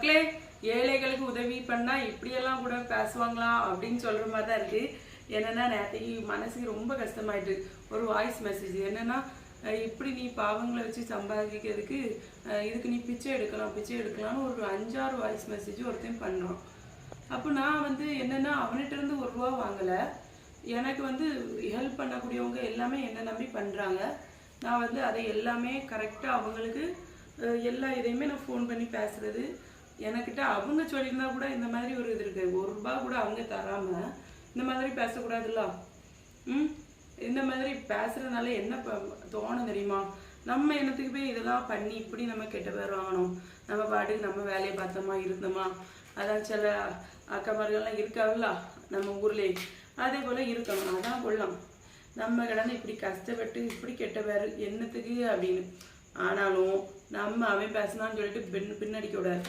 மக்களே, ஏழைகளுக்கு உதவி பண்ணா இப்படியெல்லாம் கூட பேசுவாங்களா அப்படின்னு சொல்ற மாதிரி தான் இருக்கு. என்னன்னா நேற்றைக்கு மனசுக்கு ரொம்ப கஷ்டமாயிட்டு ஒரு வாய்ஸ் மெசேஜ். என்னன்னா இப்படி நீ பாவங்களை வச்சு சம்பாதிக்கிறதுக்கு இதுக்கு நீ பிச்சை எடுக்கலாம்னு ஒரு 5-6 வாய்ஸ் மெசேஜ் ஒருத்தையும் பண்ணுறான். அப்போ நான் வந்து என்னன்னா அவன்கிட்ட இருந்து ₹1 வாங்கலை. எனக்கு வந்து ஹெல்ப் பண்ணக்கூடியவங்க எல்லாமே என்னை நம்பி பண்ணுறாங்க. நான் வந்து அதை எல்லாமே கரெக்டாக அவங்களுக்கு எல்லா இதையுமே நான் ஃபோன் பண்ணி பேசுறது. எனக்கிட்ட அவங்க சொல்லியிருந்தா கூட இந்த மாதிரி ஒரு இது இருக்குது. ₹1 கூட அவங்க தராமல் இந்த மாதிரி பேசக்கூடாதுல்ல. இந்த மாதிரி பேசுறதுனால என்ன தோணும் தெரியுமா? நம்ம என்னத்துக்கு போய் இதெல்லாம் பண்ணி இப்படி நம்ம கெட்ட பேர் வாங்கணும்? நம்ம பாட்டுக்கு நம்ம வேலையை பார்த்தோமா இருந்தோமா. அதான் சில அக்கமார்கள்லாம் இருக்காங்கல்ல நம்ம ஊர்லேயே, அதே போல் இருக்கணும். அதான் கொள்ளலாம். நம்ம கிடந்து இப்படி கஷ்டப்பட்டு இப்படி கெட்ட பேர் என்னத்துக்கு அப்படின்னு. ஆனாலும் நம்ம அவன் பேசினான்னு சொல்லிட்டு பின்னடிக்க விடாது.